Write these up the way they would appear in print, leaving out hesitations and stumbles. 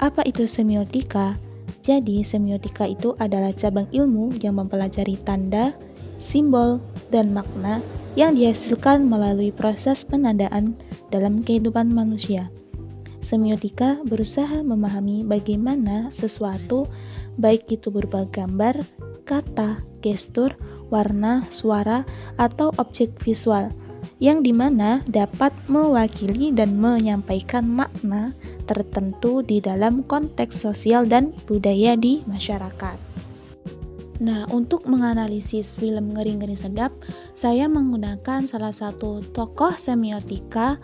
Apa itu semiotika? Jadi, semiotika itu adalah cabang ilmu yang mempelajari tanda, simbol, dan makna yang dihasilkan melalui proses penandaan dalam kehidupan manusia. Semiotika berusaha memahami bagaimana sesuatu, baik itu berupa gambar, kata, gestur, warna, suara, atau objek visual, yang dimana dapat mewakili dan menyampaikan makna tertentu di dalam konteks sosial dan budaya di masyarakat. Nah, untuk menganalisis film Ngeri-Ngeri Sedap, saya menggunakan salah satu tokoh semiotika.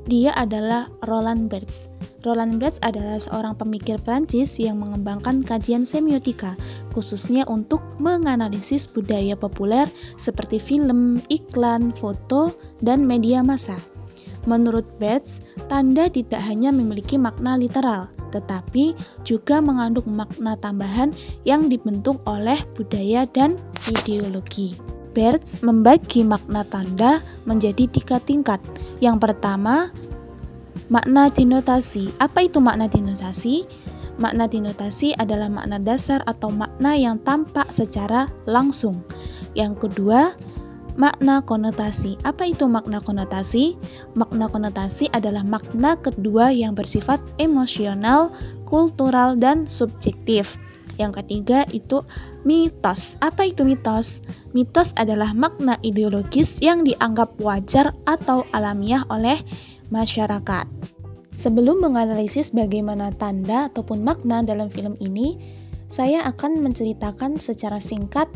Dia adalah Roland Barthes. Roland Barthes adalah seorang pemikir Prancis yang mengembangkan kajian semiotika, khususnya untuk menganalisis budaya populer seperti film, iklan, foto, dan media massa. Menurut Barthes, tanda tidak hanya memiliki makna literal, tetapi juga mengandung makna tambahan yang dibentuk oleh budaya dan ideologi. Barthes membagi makna tanda menjadi 3 tingkat. Yang pertama, makna denotasi. Apa itu makna denotasi? Makna denotasi adalah makna dasar atau makna yang tampak secara langsung. Yang kedua, makna konotasi. Apa itu makna konotasi? Makna konotasi adalah makna kedua yang bersifat emosional, kultural, dan subjektif. Yang ketiga itu mitos. Apa itu mitos? Mitos adalah makna ideologis yang dianggap wajar atau alamiah oleh masyarakat. Sebelum menganalisis bagaimana tanda ataupun makna dalam film ini, saya akan menceritakan secara singkat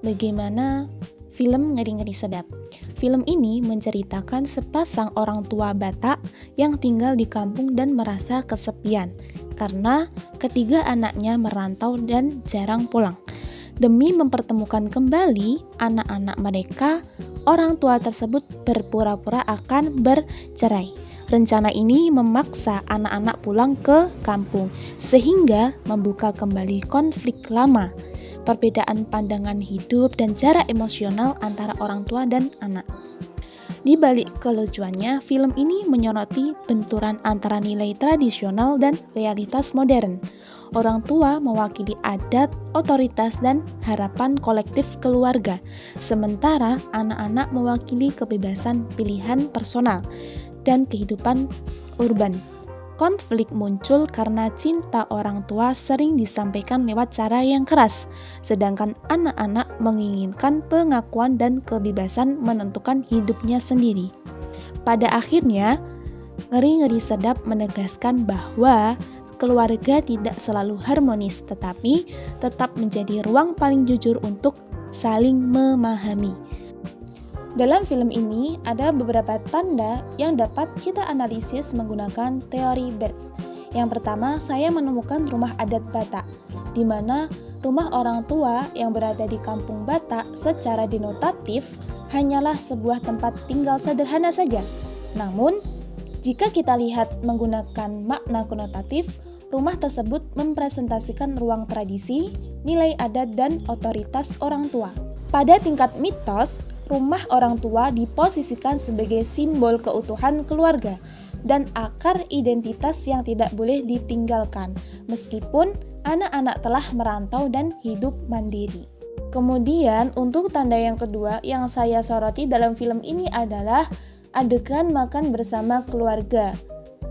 bagaimana film Ngeri-Ngeri Sedap. Film ini menceritakan sepasang orang tua Batak yang tinggal di kampung dan merasa kesepian karena ketiga anaknya merantau dan jarang pulang. Demi mempertemukan kembali anak-anak mereka, orang tua tersebut berpura-pura akan bercerai. Rencana ini memaksa anak-anak pulang ke kampung, sehingga membuka kembali konflik lama, perbedaan pandangan hidup dan jarak emosional antara orang tua dan anak. Di balik kelucuannya, film ini menyoroti benturan antara nilai tradisional dan realitas modern. Orang tua mewakili adat, otoritas, dan harapan kolektif keluarga, sementara anak-anak mewakili kebebasan pilihan personal dan kehidupan urban. Konflik muncul karena cinta orang tua sering disampaikan lewat cara yang keras, sedangkan anak-anak menginginkan pengakuan dan kebebasan menentukan hidupnya sendiri. Pada akhirnya, Ngeri-Ngeri Sedap menegaskan bahwa keluarga tidak selalu harmonis, tetapi tetap menjadi ruang paling jujur untuk saling memahami. Dalam film ini ada beberapa tanda yang dapat kita analisis menggunakan teori Barthes. Yang pertama, saya menemukan rumah adat Batak, di mana rumah orang tua yang berada di kampung Batak secara denotatif hanyalah sebuah tempat tinggal sederhana saja. Namun, jika kita lihat menggunakan makna konotatif, rumah tersebut mempresentasikan ruang tradisi, nilai adat, dan otoritas orang tua. Pada tingkat mitos, rumah orang tua diposisikan sebagai simbol keutuhan keluarga dan akar identitas yang tidak boleh ditinggalkan, meskipun anak-anak telah merantau dan hidup mandiri. Kemudian, untuk tanda yang kedua yang saya soroti dalam film ini adalah adegan makan bersama keluarga,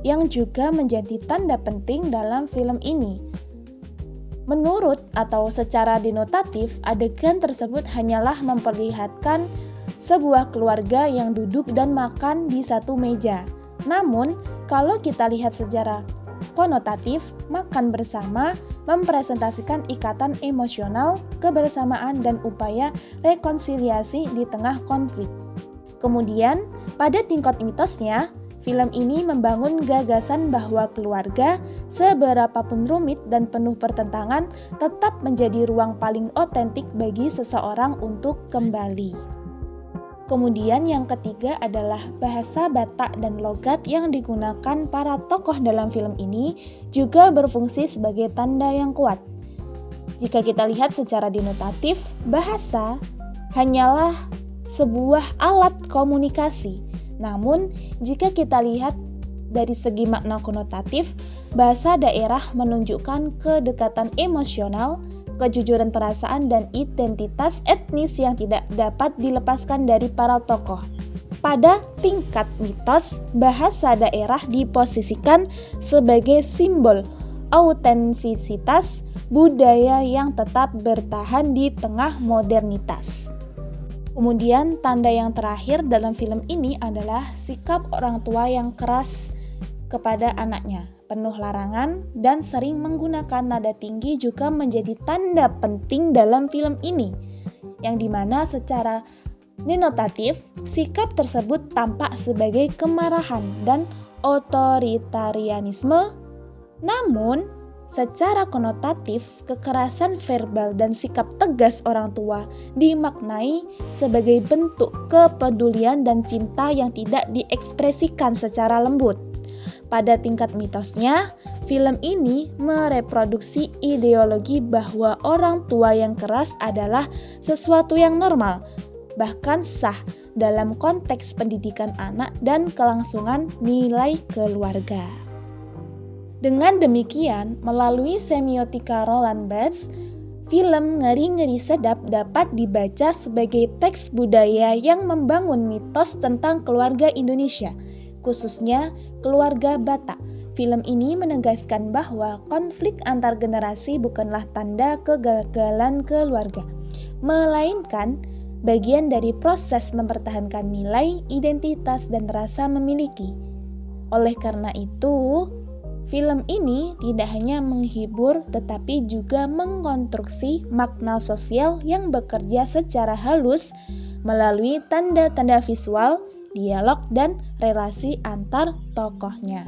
yang juga menjadi tanda penting dalam film ini. Menurut atau secara denotatif, adegan tersebut hanyalah memperlihatkan sebuah keluarga yang duduk dan makan di satu meja. Namun, kalau kita lihat secara konotatif, makan bersama mempresentasikan ikatan emosional, kebersamaan, dan upaya rekonsiliasi di tengah konflik. Kemudian, pada tingkat mitosnya, film ini membangun gagasan bahwa keluarga, seberapapun rumit dan penuh pertentangan, tetap menjadi ruang paling otentik bagi seseorang untuk kembali. Kemudian yang ketiga adalah bahasa Batak dan logat yang digunakan para tokoh dalam film ini juga berfungsi sebagai tanda yang kuat. Jika kita lihat secara denotatif, bahasa hanyalah sebuah alat komunikasi. Namun, jika kita lihat Dari segi makna konotatif, bahasa daerah menunjukkan kedekatan emosional, kejujuran perasaan, dan identitas etnis yang tidak dapat dilepaskan dari para tokoh. Pada tingkat mitos, bahasa daerah diposisikan sebagai simbol autentisitas budaya yang tetap bertahan di tengah modernitas. Kemudian tanda yang terakhir dalam film ini adalah sikap orang tua yang keras kepada anaknya, penuh larangan dan sering menggunakan nada tinggi juga menjadi tanda penting dalam film ini, yang dimana secara denotatif, sikap tersebut tampak sebagai kemarahan dan otoritarianisme. Namun, secara konotatif, kekerasan verbal dan sikap tegas orang tua dimaknai sebagai bentuk kepedulian dan cinta yang tidak diekspresikan secara lembut. Pada tingkat mitosnya, film ini mereproduksi ideologi bahwa orang tua yang keras adalah sesuatu yang normal, bahkan sah dalam konteks pendidikan anak dan kelangsungan nilai keluarga. Dengan demikian, melalui semiotika Roland Barthes, film Ngeri-Ngeri Sedap dapat dibaca sebagai teks budaya yang membangun mitos tentang keluarga Indonesia, khususnya keluarga Batak. Film ini menegaskan bahwa konflik antar generasi bukanlah tanda kegagalan keluarga, melainkan bagian dari proses mempertahankan nilai, identitas, dan rasa memiliki. Oleh karena itu, film ini tidak hanya menghibur tetapi juga mengkonstruksi makna sosial yang bekerja secara halus melalui tanda-tanda visual, dialog, dan relasi antar tokohnya.